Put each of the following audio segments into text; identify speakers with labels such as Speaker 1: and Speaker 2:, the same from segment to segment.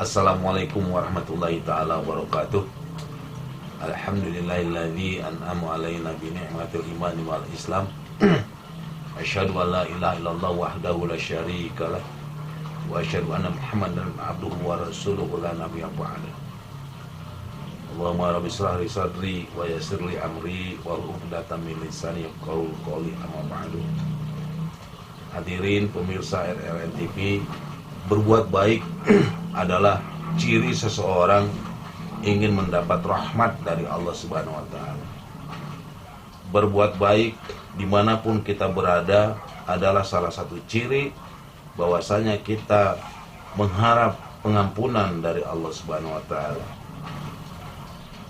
Speaker 1: Assalamualaikum warahmatullahi ta'ala wabarakatuh. Alhamdulillahilladzi an'ama alaina bi ni'matil imani wal islam. Asyhadu an la ilaha illallah wahdahu la syarika lah wa asyhadu anna Muhammadan abduhu wa rasuluhu la nabiyya ba'da. Allahumma rabbi shrah li sadri wa yassir li amri wa uqdatam min lisani yafqahu qawli, amma ba'du. Hadirin pemirsa RRN TV, berbuat baik adalah ciri seseorang ingin mendapat rahmat dari Allah Subhanahu wa Ta'ala. Berbuat baik dimanapun kita berada adalah salah satu ciri bahwasanya kita mengharap pengampunan dari Allah Subhanahu wa Ta'ala.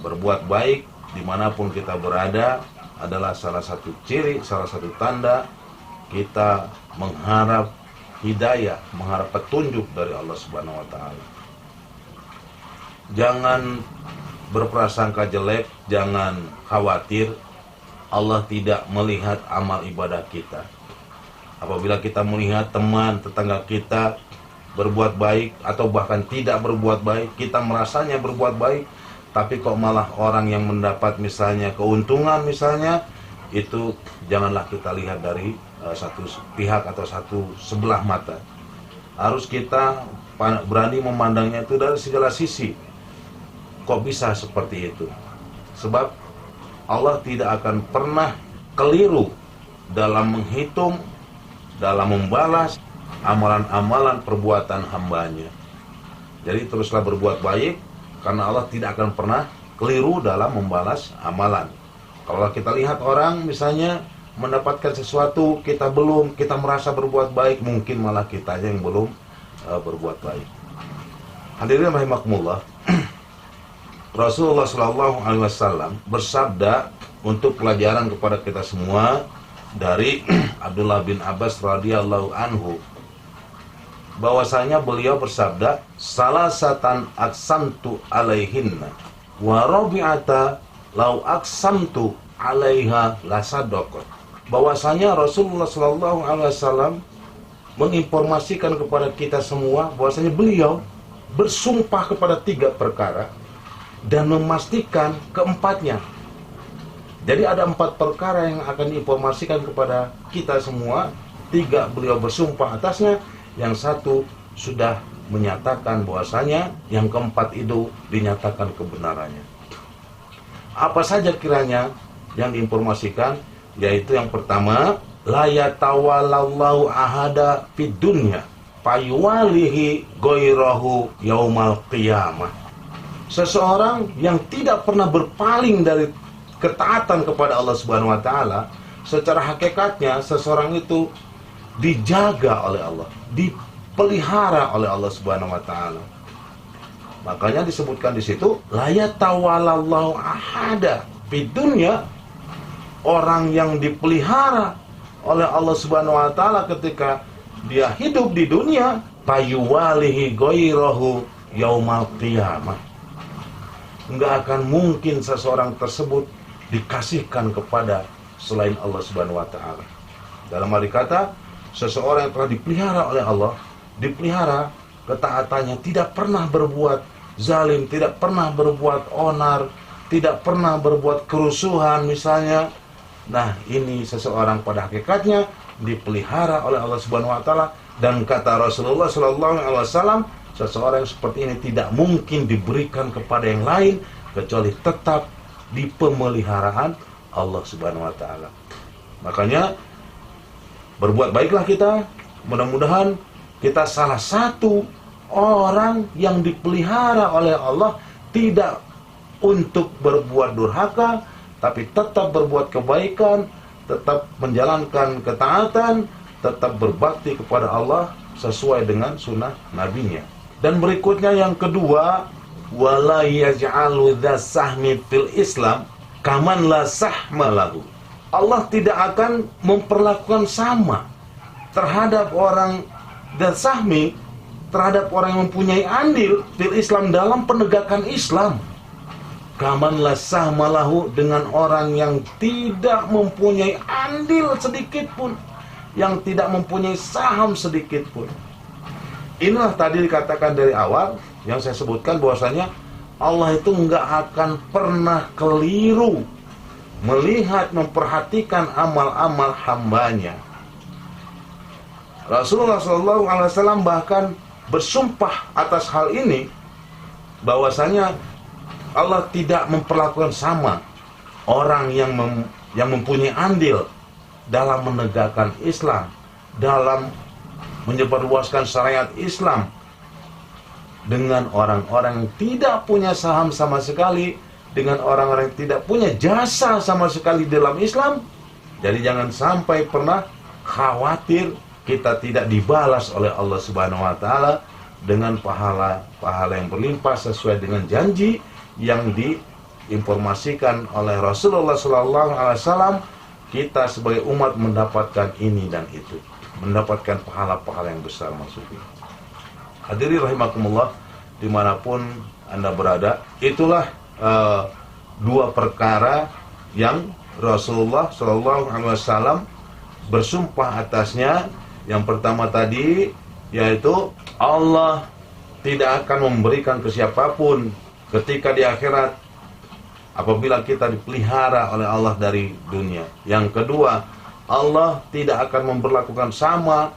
Speaker 1: Berbuat baik dimanapun kita berada adalah salah satu ciri, salah satu tanda kita mengharap hidayah, mengharap petunjuk dari Allah Subhanahu wa Ta'ala. Jangan berprasangka jelek, jangan khawatir Allah tidak melihat amal ibadah kita. Apabila kita melihat teman, tetangga kita berbuat baik atau bahkan tidak berbuat baik, kita merasanya berbuat baik, tapi kok malah orang yang mendapat misalnya keuntungan misalnya, itu janganlah kita lihat dari satu pihak atau satu sebelah mata. Harus kita berani memandangnya itu dari segala sisi. Kok bisa seperti itu? Sebab Allah tidak akan pernah keliru dalam menghitung, dalam membalas amalan-amalan perbuatan hambanya. Jadi teruslah berbuat baik, karena Allah tidak akan pernah keliru dalam membalas amalan. Kalau kita lihat orang misalnya mendapatkan sesuatu, kita belum, kita merasa berbuat baik, mungkin malah kitanya yang belum berbuat baik. Hadirin rahimakumullah, Rasulullah SAW bersabda untuk pelajaran kepada kita semua dari Abdullah bin Abbas radhiyallahu anhu, bahwasanya beliau bersabda, salasatan aksamtu alaihinna wa rabi'ata lau aksamtu alaiha lasadaqat. Bahwasanya Rasulullah SAW menginformasikan kepada kita semua bahwasanya beliau bersumpah kepada 3 perkara dan memastikan keempatnya. Jadi ada 4 perkara yang akan diinformasikan kepada kita semua. 3 beliau bersumpah atasnya, yang 1 sudah menyatakan bahwasanya yang keempat itu dinyatakan kebenarannya. Apa saja kiranya yang diinformasikan? Yaitu yang pertama, la yatawallallahu ahada fid dunya fayuwalihi ghairahu yaumal qiyamah. Seseorang yang tidak pernah berpaling dari ketaatan kepada Allah Subhanahu wa Ta'ala, secara hakikatnya seseorang itu dijaga oleh Allah, dipelihara oleh Allah Subhanahu wa Ta'ala. Makanya disebutkan di situ, la yatawalallahu ahada fid dunya, orang yang dipelihara oleh Allah Subhanahu wa Ta'ala ketika dia hidup di dunia, payuwalihi ghairahu yaumal qiyamah. Enggak akan mungkin seseorang tersebut dikasihkan kepada selain Allah Subhanahu wa Ta'ala. Dalam arti kata, seseorang yang telah dipelihara oleh Allah, dipelihara ketaatannya, tidak pernah berbuat zalim, tidak pernah berbuat onar, tidak pernah berbuat kerusuhan misalnya. Nah, ini seseorang pada hakikatnya dipelihara oleh Allah Subhanahu wa Ta'ala, dan kata Rasulullah SAW, seseorang yang seperti ini tidak mungkin diberikan kepada yang lain kecuali tetap di pemeliharaan Allah Subhanahu wa Ta'ala. Makanya berbuat baiklah kita, mudah-mudahan kita salah satu orang yang dipelihara oleh Allah, tidak untuk berbuat durhaka, tapi tetap berbuat kebaikan, tetap menjalankan ketaatan, tetap berbakti kepada Allah sesuai dengan sunnah nabinya. Dan berikutnya yang kedua, wala yaj'alu dzasahmi fil Islam kaman la sahma lahu. Allah tidak akan memperlakukan sama terhadap orang dzasahmi, terhadap orang yang mempunyai andil fil Islam, dalam penegakan Islam, kaman la sahma lahu, dengan orang yang tidak mempunyai andil sedikit pun, yang tidak mempunyai saham sedikit pun. Inilah tadi dikatakan dari awal yang saya sebutkan bahwasanya Allah itu nggak akan pernah keliru melihat, memperhatikan amal-amal hambanya. Rasulullah SAW bahkan bersumpah atas hal ini, bahwasanya Allah tidak memperlakukan sama orang yang mempunyai andil dalam menegakkan Islam, dalam menyebarluaskan syariat Islam, dengan orang-orang yang tidak punya saham sama sekali, dengan orang-orang yang tidak punya jasa sama sekali dalam Islam. Jadi jangan sampai pernah khawatir kita tidak dibalas oleh Allah Subhanahu wa taala dengan pahala yang berlimpah sesuai dengan janji yang diinformasikan oleh Rasulullah SAW. Kita sebagai umat mendapatkan ini dan itu, mendapatkan pahala-pahala yang besar maksudnya. Hadirin rahimakumullah, dimanapun Anda berada, itulah dua perkara yang Rasulullah SAW bersumpah atasnya. Yang pertama tadi yaitu Allah tidak akan memberikan ke siapapun ketika di akhirat apabila kita dipelihara oleh Allah dari dunia. Yang kedua, Allah tidak akan memperlakukan sama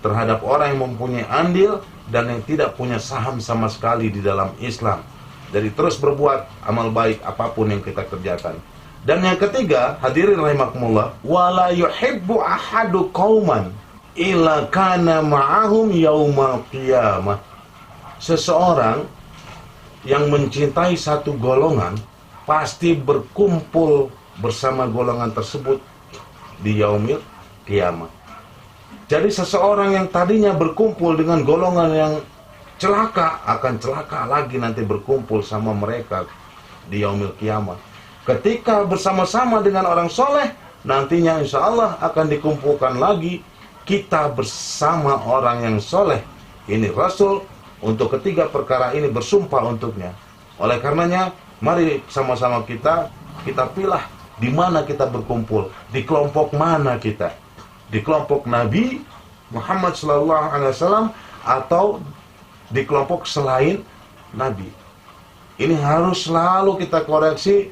Speaker 1: terhadap orang yang mempunyai andil dan yang tidak punya saham sama sekali di dalam Islam. Jadi terus berbuat amal baik apapun yang kita kerjakan. Dan yang ketiga, hadirin rahimakumullah, wala yuhibbu ahadu qauman illa kana ma'ahum yaumal qiyamah. Seseorang yang mencintai satu golongan pasti berkumpul bersama golongan tersebut di yaumil qiyamah. Jadi seseorang yang tadinya berkumpul dengan golongan yang celaka akan celaka lagi nanti berkumpul sama mereka di yaumil qiyamah. Ketika bersama-sama dengan orang soleh, nantinya insya Allah akan dikumpulkan lagi kita bersama orang yang soleh. Ini Rasul untuk ketiga perkara ini bersumpah untuknya. Oleh karenanya, mari sama-sama kita pilih di mana kita berkumpul, di kelompok mana kita, di kelompok Nabi Muhammad SAW atau di kelompok selain Nabi. Ini harus selalu kita koreksi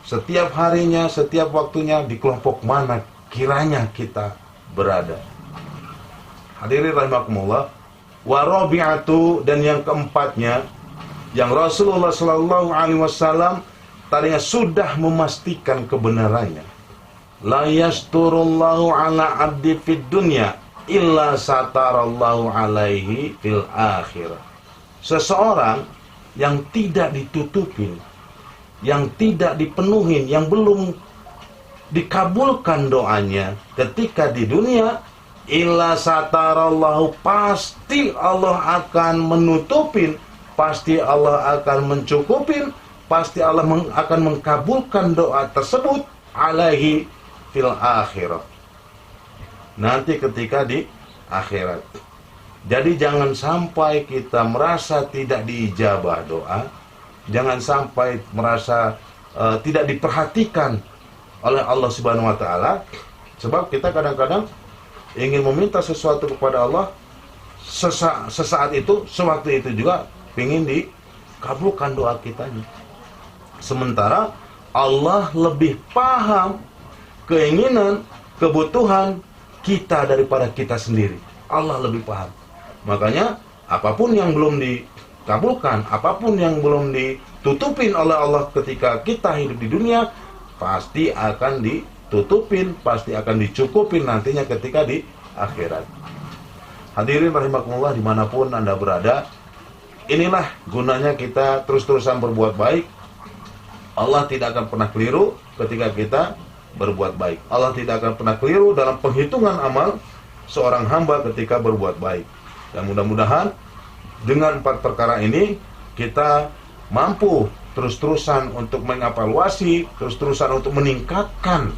Speaker 1: setiap harinya, setiap waktunya, di kelompok mana kiranya kita berada. Hadirin rahimakumullah, wa rabi'atu, dan yang keempatnya yang Rasulullah SAW tadinya sudah memastikan kebenarannya. La yasturullahu ala abdi fid dunya illa satarallahu alaihi fil akhirah. Seseorang yang tidak ditutupin, yang tidak dipenuhin, yang belum dikabulkan doanya ketika di dunia, illa satarallahu, pasti Allah akan menutupin, pasti Allah akan mencukupin, pasti Allah akan mengkabulkan doa tersebut alaihi fil akhirah, nanti ketika di akhirat. Jadi jangan sampai kita merasa tidak diijabah doa, jangan sampai merasa tidak diperhatikan oleh Allah Subhanahu wa taala, sebab kita kadang-kadang ingin meminta sesuatu kepada Allah sesaat itu, sewaktu itu juga ingin dikabulkan doa kitanya. Sementara Allah lebih paham keinginan, kebutuhan kita daripada kita sendiri. Allah lebih paham. Makanya apapun yang belum dikabulkan, apapun yang belum ditutupin oleh Allah ketika kita hidup di dunia, pasti akan ditutupin, pasti akan dicukupin nantinya ketika di akhirat. Hadirin rahimakumullah, dimanapun Anda berada, inilah gunanya kita terus-terusan berbuat baik. Allah tidak akan pernah keliru ketika kita berbuat baik. Allah tidak akan pernah keliru dalam penghitungan amal seorang hamba ketika berbuat baik. Dan mudah-mudahan dengan 4 perkara ini kita mampu terus-terusan untuk mengevaluasi, terus-terusan untuk meningkatkan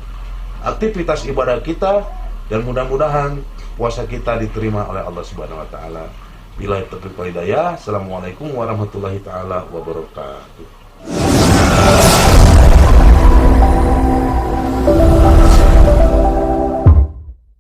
Speaker 1: aktivitas ibadah kita, dan mudah-mudahan puasa kita diterima oleh Allah Subhanahu wa taala. Billahi taufiq wal hidayah. Assalamualaikum warahmatullahi taala wabarakatuh.